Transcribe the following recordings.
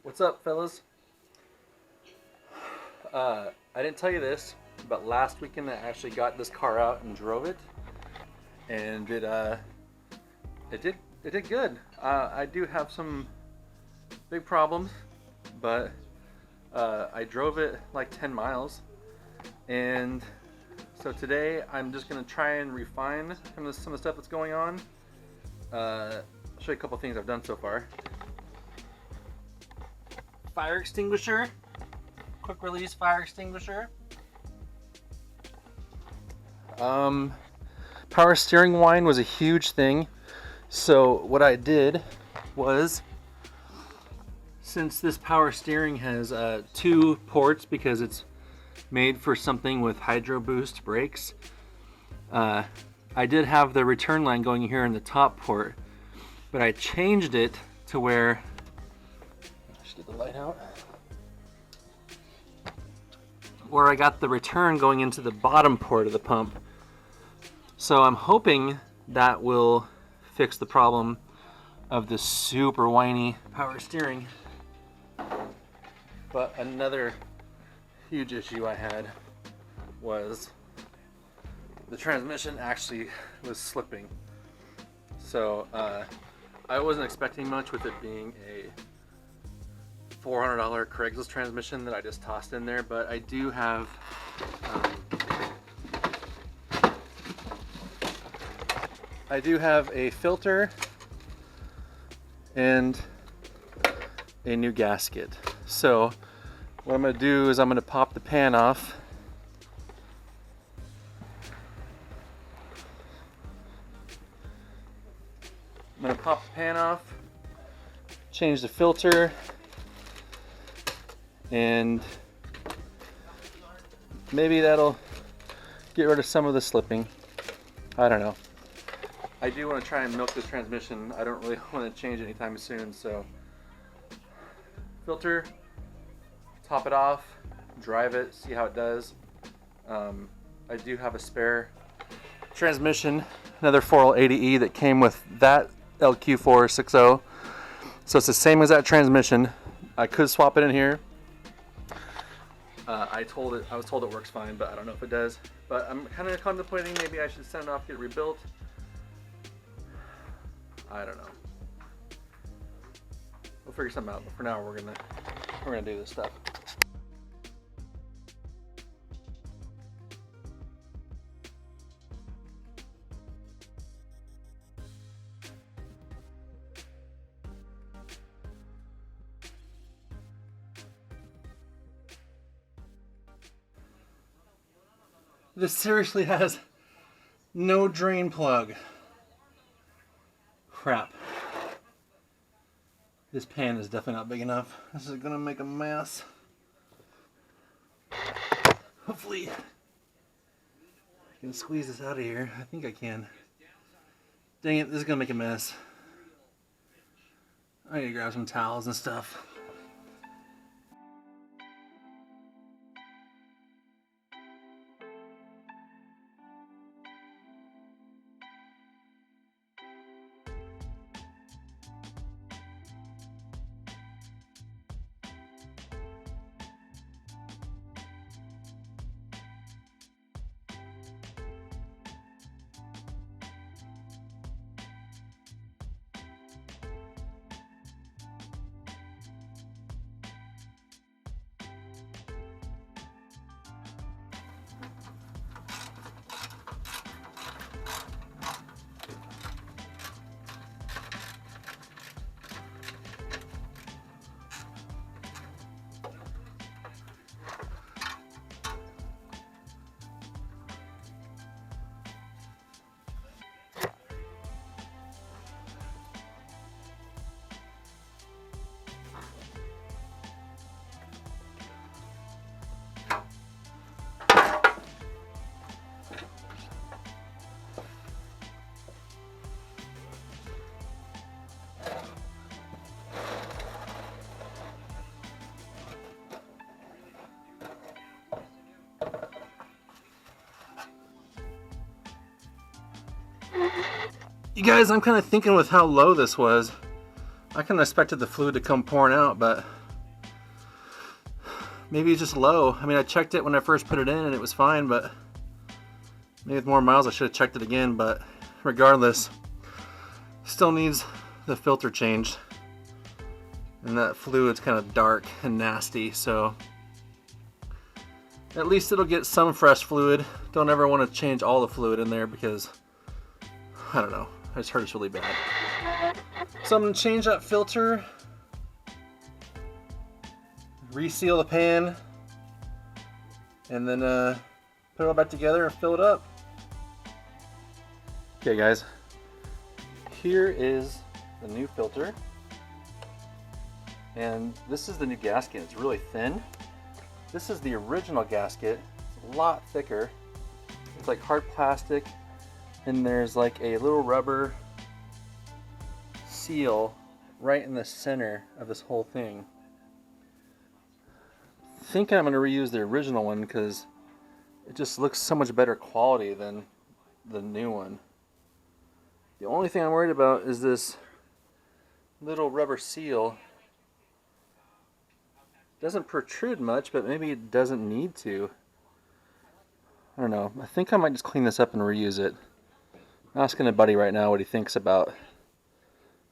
What's up, fellas? I didn't tell you this, but last weekend I actually got this car out and drove it, and it did good. I do have some big problems, but I drove it like 10 miles, and so today I'm just gonna try and refine some of the stuff that's going on. I'll show you a couple things I've done so far. Fire extinguisher, quick release fire extinguisher. Power steering whine was a huge thing. So what I did was, since this power steering has 2 ports because it's made for something with hydro boost brakes, I did have the return line going here in the top port, but I changed it to where, just get the light out, where I got the return going into the bottom port of the pump. So I'm hoping that will fix the problem of the super whiny power steering. But another huge issue I had was the transmission actually was slipping. So I wasn't expecting much with it being a $400 Craigslist transmission that I just tossed in there, but I do have a filter and a new gasket. So what I'm going to do is I'm going to pop the pan off. I'm going to pop the pan off, change the filter, and maybe that'll get rid of some of the slipping. I don't know. I do want to try and milk this transmission. I don't really want to change anytime soon, so filter, top it off, drive it, see how it does. I do have a spare transmission, another 4L80E that came with that LQ460. So it's the same as that transmission. I could swap it in here. I was told it works fine, but I don't know if it does. But I'm kind of contemplating maybe I should send it off, get it rebuilt. I don't know. We'll figure something out. But for now, we're gonna do this stuff. This seriously has no drain plug. Crap. This pan is definitely not big enough. This is gonna make a mess. Hopefully I can squeeze this out of here. I think I can. Dang it, this is gonna make a mess. I need to grab some towels and stuff. You guys, I'm kind of thinking with how low this was, I kind of expected the fluid to come pouring out, but maybe it's just low. I mean, I checked it when I first put it in and it was fine, but maybe with more miles I should have checked it again. But regardless, still needs the filter changed. And that fluid's kind of dark and nasty, so at least it'll get some fresh fluid. Don't ever want to change all the fluid in there because, I don't know, I just heard it's really bad. So I'm going to change that filter, reseal the pan, and then put it all back together and fill it up. Okay guys, here is the new filter. And this is the new gasket. It's really thin. This is the original gasket. It's a lot thicker. It's like hard plastic, and there's like a little rubber seal right in the center of this whole thing. I think I'm going to reuse the original one because it just looks so much better quality than the new one. The only thing I'm worried about is this little rubber seal. Doesn't protrude much, but maybe it doesn't need to. I don't know. I think I might just clean this up and reuse it. I'm asking a buddy right now what he thinks about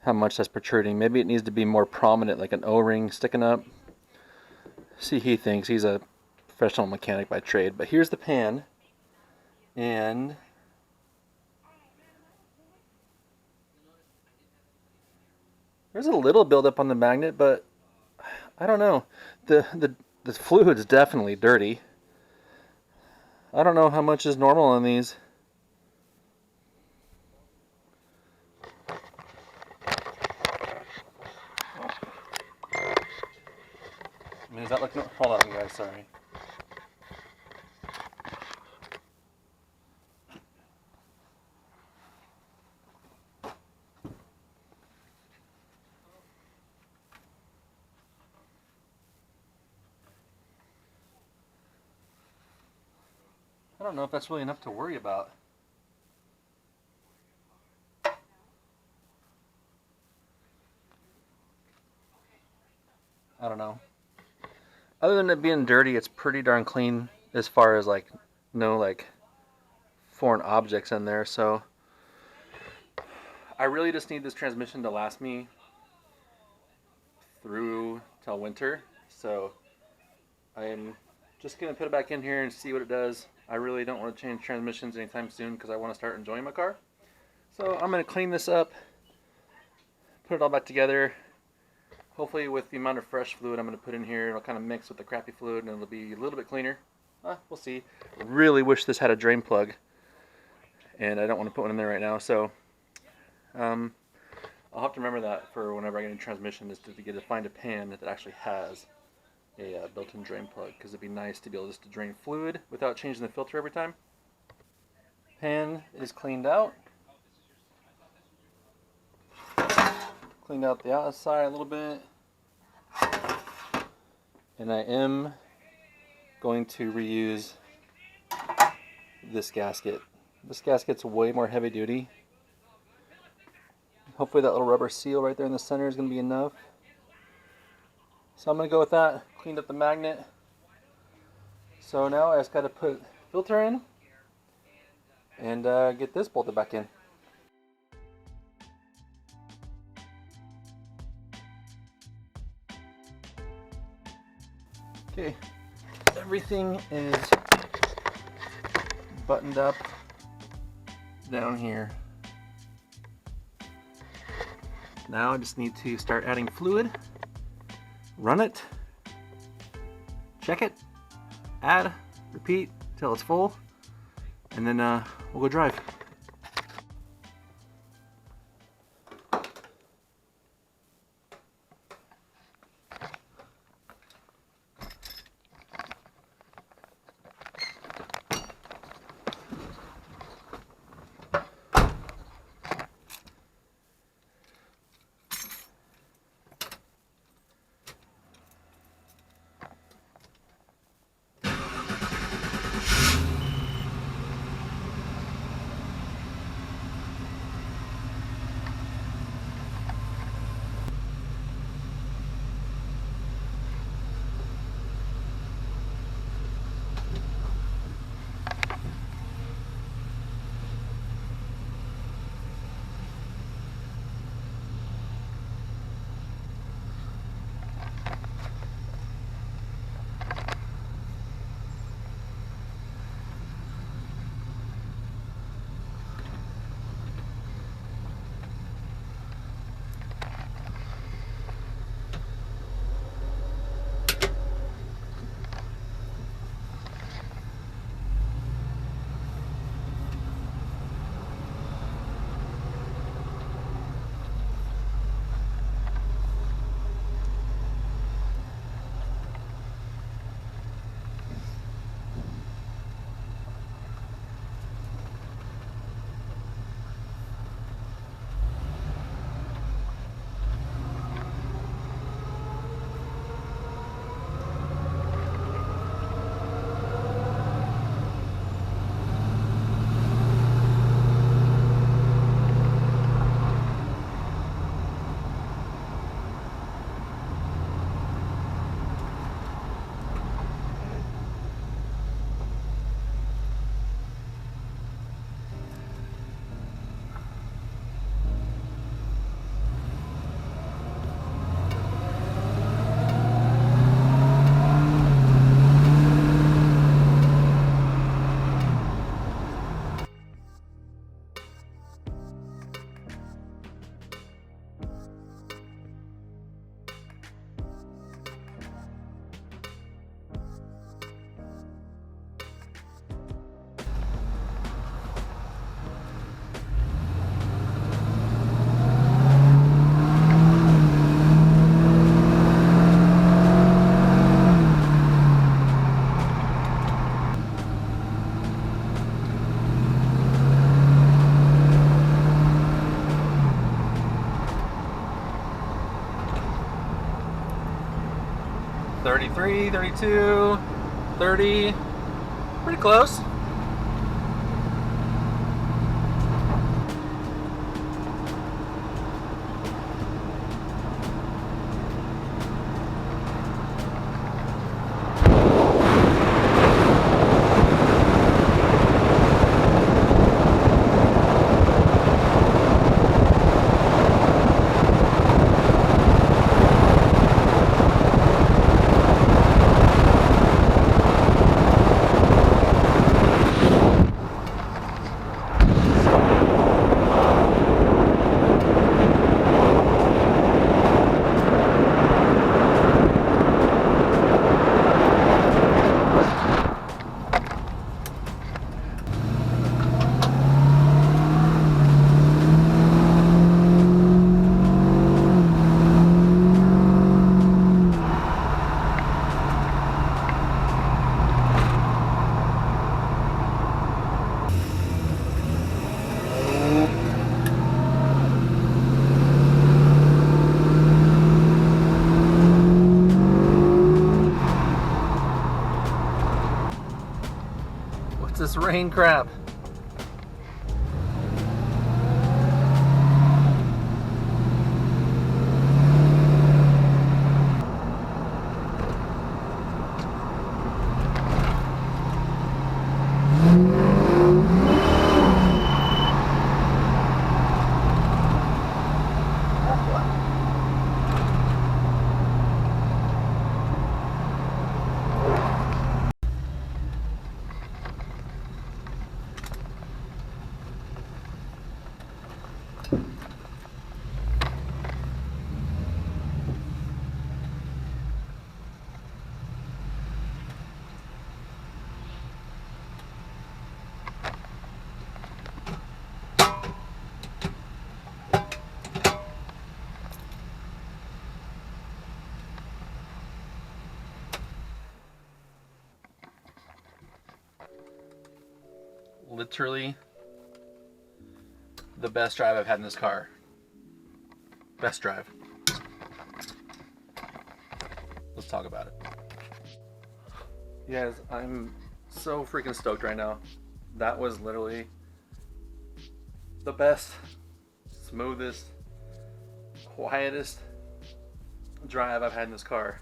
how much that's protruding. Maybe it needs to be more prominent, like an O-ring sticking up. See, he thinks. He's a professional mechanic by trade. But here's the pan, and there's a little buildup on the magnet, but I don't know. The fluid's definitely dirty. I don't know how much is normal on these. I mean, does that look no? Hold on, guys. Sorry. I don't know if that's really enough to worry about. I don't know. Other than it being dirty, it's pretty darn clean as far as like no like foreign objects in there. So I really just need this transmission to last me through till winter. So I'm just gonna put it back in here and see what it does. I really don't want to change transmissions anytime soon because I want to start enjoying my car. So I'm going to clean this up, put it all back together. Hopefully with the amount of fresh fluid I'm going to put in here, it'll kind of mix with the crappy fluid and it'll be a little bit cleaner. We'll see. Really wish this had a drain plug, and I don't want to put one in there right now. So I'll have to remember that for whenever I get a transmission, is to find a pan that actually has a built-in drain plug, because it'd be nice to be able just to drain fluid without changing the filter every time. Pan is cleaned out. Cleaned out the outside a little bit. And I am going to reuse this gasket. This gasket's way more heavy duty. Hopefully that little rubber seal right there in the center is going to be enough. So I'm going to go with that. Cleaned up the magnet. So now I just got to put filter in and get this bolted back in. Okay, everything is buttoned up down here. Now I just need to start adding fluid. Run it, check it, add, repeat till it's full, and then we'll go drive. 33, 32, 30. Pretty close. This rain crap. Literally the best drive I've had in this car. Best drive. Let's talk about it. You guys, I'm so freaking stoked right now. That was literally the best, smoothest, quietest drive I've had in this car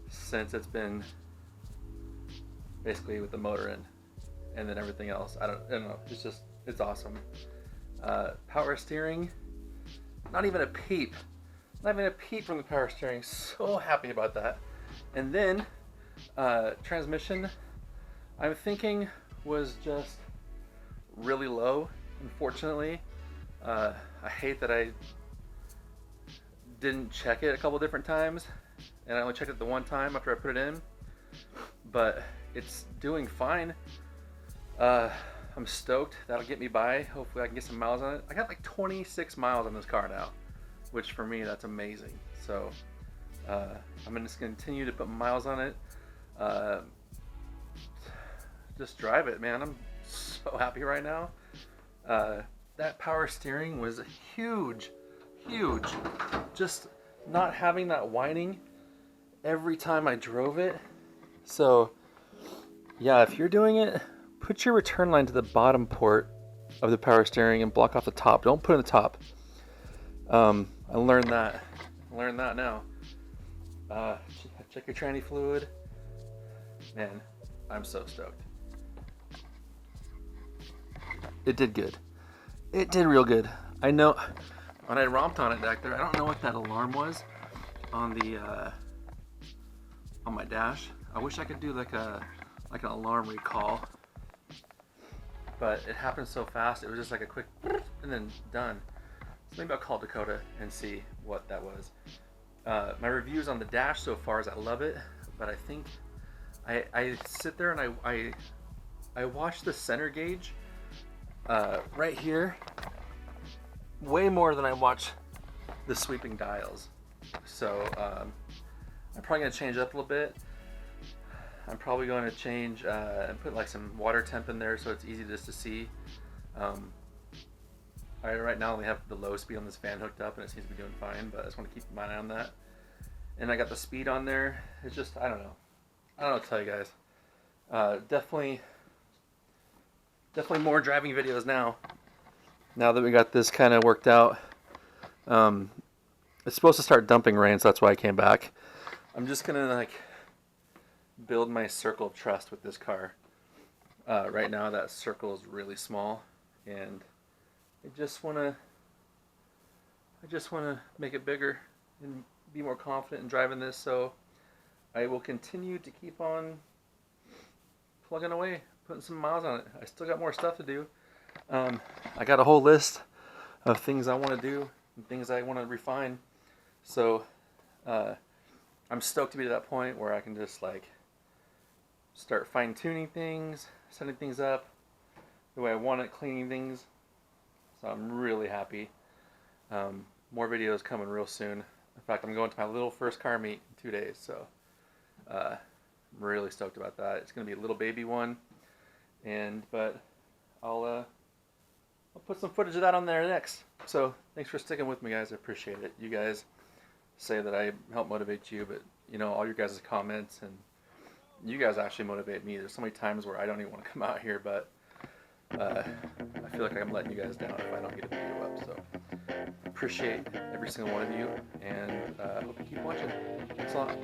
since it's been basically with the motor in. And then everything else, I don't know, it's awesome. Power steering, not even a peep from the power steering. So happy about that. And then transmission, I'm thinking was just really low, unfortunately. I hate that I didn't check it a couple different times, and I only checked it the one time after I put it in, but it's doing fine. I'm stoked. That'll get me by. Hopefully I can get some miles on it. I got like 26 miles on this car now, which for me, that's amazing. So I'm just gonna continue to put miles on it. Just drive it, man. I'm so happy right now. That power steering was huge. Just not having that whining every time I drove it. So yeah, if you're doing it, put your return line to the bottom port of the power steering and block off the top. Don't put it in the top. I learned that. Now. Check your tranny fluid. Man, I'm so stoked. It did good. It did real good. I know when I romped on it back there, I don't know what that alarm was on the on my dash. I wish I could do like an alarm recall, but it happened so fast. It was just like a quick and then done. So maybe I'll call Dakota and see what that was. My reviews on the dash so far is I love it, but I think I sit there and I watch the center gauge right here way more than I watch the sweeping dials. So I'm probably going to change it up a little bit. I'm probably going to change and put like some water temp in there so it's easy just to see. I right now only have the low speed on this fan hooked up and it seems to be doing fine, but I just want to keep my eye on that. and I got the speed on there. It's just, I don't know what to tell you guys. Definitely more driving videos now that we got this kind of worked out. It's supposed to start dumping rain, so that's why I came back. I'm just gonna like build my circle of trust with this car. Right now that circle is really small, and I just wanna make it bigger and be more confident in driving this. So I will continue to keep on plugging away, putting some miles on it. I still got more stuff to do. I got a whole list of things I want to do and things I want to refine. So I'm stoked to be to that point where I can just like start fine-tuning things, setting things up the way I want it, cleaning things. So I'm really happy. More videos coming real soon. In fact, I'm going to my little first car meet in 2 days, so I'm really stoked about that. It's going to be a little baby one, but I'll put some footage of that on there next. So thanks for sticking with me, guys. I appreciate it. You guys say that I help motivate you, but you know, all your guys' comments and you guys actually motivate me. There's so many times where I don't even want to come out here, but I feel like I'm letting you guys down if I don't get a video up. So appreciate every single one of you, and I hope you keep watching. Thanks a lot.